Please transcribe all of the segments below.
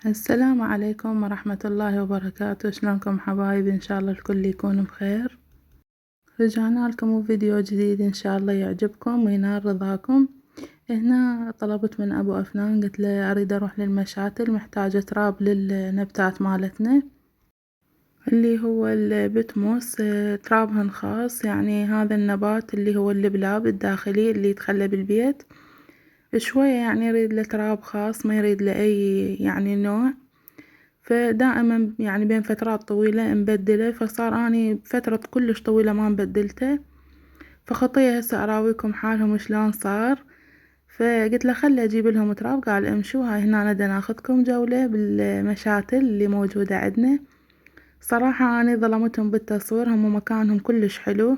السلام عليكم ورحمة الله وبركاته. شلونكم حبايبي؟ إن شاء الله الكل يكون بخير. رجعنا لكم بفيديو جديد إن شاء الله يعجبكم وينال رضاكم. هنا طلبت من أبو أفنان، قلت له أريد أروح للمشاتل، محتاجة تراب للنبتات مالتنا اللي هو البتموس. ترابهن خاص، يعني هذا النبات اللي هو اللبلاب الداخلي اللي يتخلى بالبيت شوية، يعني يريد له تراب خاص، ما يريد له أي يعني نوع. فدائما يعني بين فترات طويلة مبدلة، فصار اني فترة كلش طويلة ما مبدلته. فخطية هسه اراويكم حالهم شلون صار. فقلت له خلي اجيب لهم تراب، قال امشوا هاي هنا ندا ناخذكم جولة بالمشاتل اللي موجودة عندنا. صراحة اني ظلمتهم بالتصوير، هم مكانهم كلش حلو،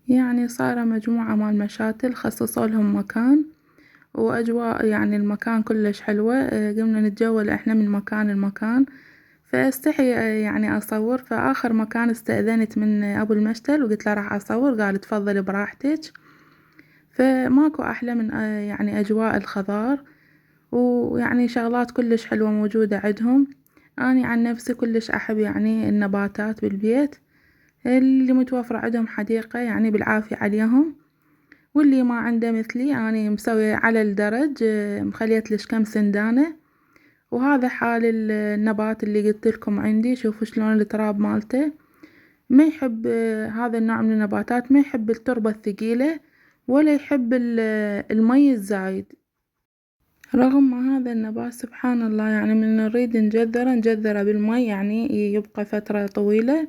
يعني صايرة مجموعة مال مشاتل خصصوا لهم مكان، واجواء يعني المكان كلش حلوة. قمنا نتجول احنا من مكان لمكان، فاستحي يعني اصور. فاخر مكان استأذنت من ابو المشتل وقلت له راح اصور، قال تفضلي براحتك. فماكو احلى من يعني اجواء الخضار، ويعني شغلات كلش حلوة موجودة عندهم. اني عن نفسي كلش احب يعني النباتات بالبيت، اللي متوفرة عندهم حديقة يعني بالعافية عليهم. واللي ما عنده مثلي اني مسوية على الدرج، مخليتلش كم سندانة. وهذا حال النبات اللي قلت لكم عندي. شوفوا شلون التراب مالته، ما يحب هذا النوع من النباتات، ما يحب التربة الثقيلة ولا يحب المي الزايد. رغم ما هذا النبات سبحان الله، يعني من نريد نجذره بالمي يعني يبقى فترة طويلة،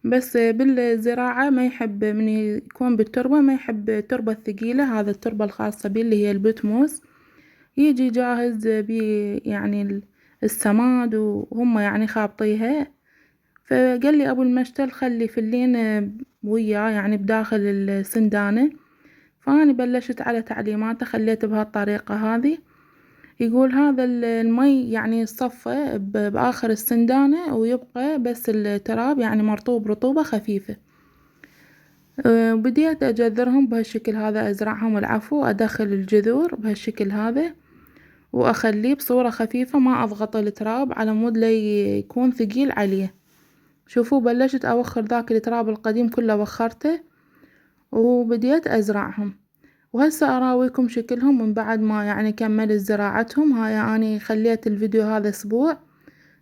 بس بالزراعة ما يحب من يكون بالتربة، ما يحب التربة الثقيلة. هذا التربة الخاصة بيه اللي هي البتموس، يجي جاهز بي يعني السماد وهم يعني خابطيها. فقال لي ابو المشتل خلي فلين وياه يعني بداخل السندانة. فاني بلشت على تعليماته، خليت بهالطريقة هذه. يقول هذا المي يعني يصفى باخر السندانة، ويبقى بس التراب يعني مرطوب رطوبة خفيفة. بديت اجذرهم بهالشكل هذا، ازرعهم العفو، ادخل الجذور بهالشكل هذا واخليه بصورة خفيفة، ما اضغط التراب على مود لا يكون ثقيل عليه. شوفوا بلشت اوخر ذاك التراب القديم كله، وخرته وبديت ازرعهم. وهسه اراويكم شكلهم من بعد ما يعني كملت زراعتهم. هاي اني خليت الفيديو هذا اسبوع،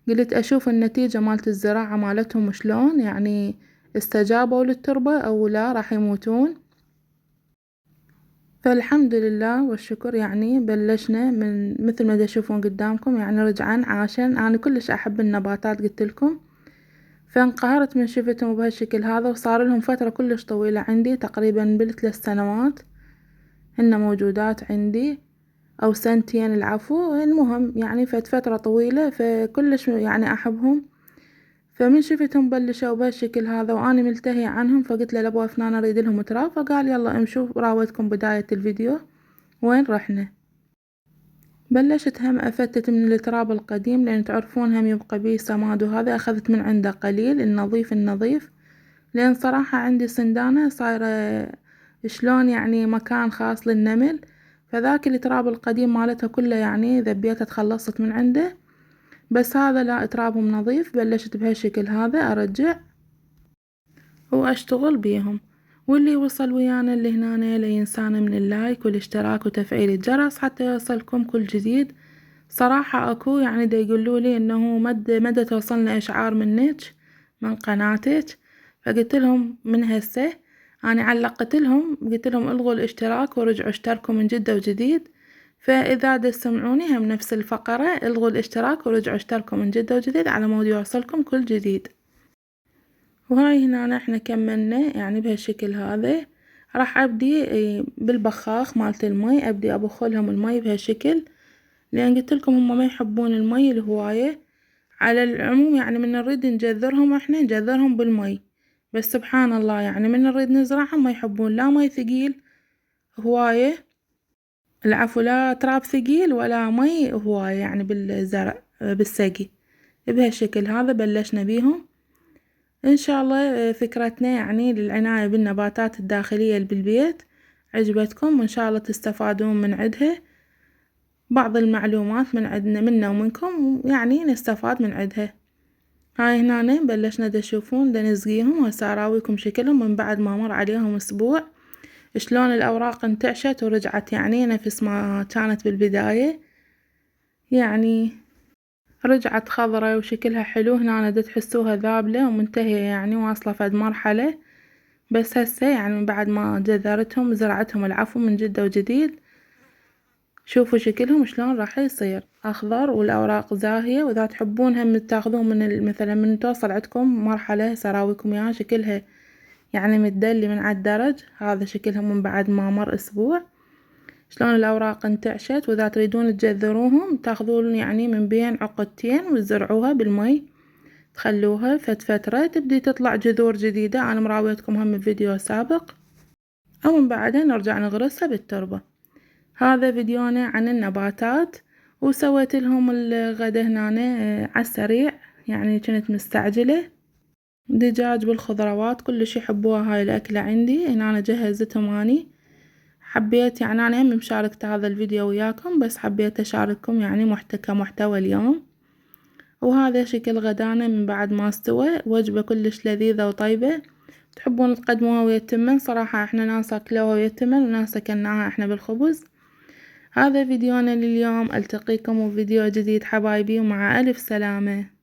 قلت اشوف النتيجة مالت الزراعة مالتهم شلون، يعني استجابوا للتربة او لا راح يموتون. فالحمد لله والشكر، يعني بلشنا من مثل ما تشوفون قدامكم، يعني رجعا عاشن. انا كلش احب النباتات قلت لكم، فانقهرت من شفتهم بهالشكل هذا. وصار لهم فترة كلش طويلة عندي، تقريبا بالثلاث سنوات هن موجودات عندي، او سنتين العفو. المهم يعني فترة طويلة، فكلش يعني احبهم. فمن شفتهم بلشوا بهالشكل هذا واني ملتهية عنهم، فقلت له لابو افنان اريد لهم تراب. فقال يلا امشوا، راودكم بداية الفيديو وين رحنا. بلشت هم افتت من التراب القديم، لان تعرفون هم يبقى بيه سماد، وهذا اخذت من عنده قليل النظيف النظيف. لان صراحة عندي سندانة صايرة شلون يعني مكان خاص للنمل، فذاك التراب القديم مالتها كله يعني ذبيته تخلصت من عنده. بس هذا لا، ترابهم نظيف. بلشت بهالشكل هذا ارجع واشتغل بيهم. واللي وصل ويانا اللي هنا لا ينسانا من اللايك والاشتراك وتفعيل الجرس حتى يوصلكم كل جديد. صراحة اكو يعني دا يقولولي انه مدى توصلنا اشعار منك من قناتك. فقلت لهم من هسه انا علقت لهم، قلت لهم الغوا الاشتراك ورجعوا اشتركوا من جدة وجديد. فاذا دا تسمعوني هم نفس الفقرة، الغوا الاشتراك ورجعوا اشتركوا من جدة وجديد على مود يوصلكم كل جديد. وهاي هنا احنا كملنا يعني بهالشكل هذا. راح ابدي بالبخاخ مالت المي، ابدي ابخلهم المي بهالشكل، لان قلت لكم هم ما يحبون المي الهواية. على العموم يعني من نريد نجذرهم احنا نجذرهم بالمي، بس سبحان الله يعني من نريد نزرعهم ما يحبون لا مي ثقيل هواية، العفو لا تراب ثقيل ولا مي هواية يعني بالزرع بالسقي. بهالشكل هذا بلشنا بيهم. إن شاء الله فكرتنا يعني للعناية بالنباتات الداخلية اللي بالبيت عجبتكم، وإن شاء الله تستفادون من عدها. بعض المعلومات من عندنا منا ومنكم يعني نستفاد من عندها. هاي هنا بلشنا تشوفون نسقيهم. هسه اراويكم شكلهم من بعد ما مر عليهم اسبوع شلون الاوراق انتعشت ورجعت يعني نفس ما كانت بالبداية، يعني رجعت خضرة وشكلها حلو. هنا تحسوها ذابلة ومنتهية يعني واصلة فد مرحلة. بس هسه يعني من بعد ما جذرتهم زرعتهم العفو من جدة وجديد، شوفوا شكلهم شلون راح يصير اخضر والاوراق زاهية. واذا تحبون هم تاخذون من مثلا من توصل عندكم مرحلة سراويكم اياها شكلها يعني متدلي من على الدرج. هذا شكلهم من بعد ما مر اسبوع شلون الاوراق انتعشت. واذا تريدون تجذروهم تاخذون يعني من بين عقدتين وتزرعوها بالمي، تخلوها فترة تبدي تطلع جذور جديدة. انا مراويتكم هم بفيديو سابق، او من بعدها نرجع نغرسها بالتربة. هذا فيديونا عن النباتات، وسويت لهم الغدا هنا على السريع يعني كنت مستعجلة. دجاج بالخضروات كلش يحبوها هاي الأكلة عندي. هنا أنا جهزتهم اني. حبيت يعني أنا هم مشاركت هذا الفيديو وياكم، بس حبيت أشارككم يعني كمحتوى اليوم. وهذا شكل غدانا من بعد ما استوى. وجبة كلش لذيذة وطيبة. تحبون تقدموها ويا التمن؟ صراحة احنا ناس اكلوها ويا التمن وناس اكلناها احنا بالخبز. هذا فيديونا لليوم. التقيكم بفيديو جديد حبايبي، ومع الف سلامة.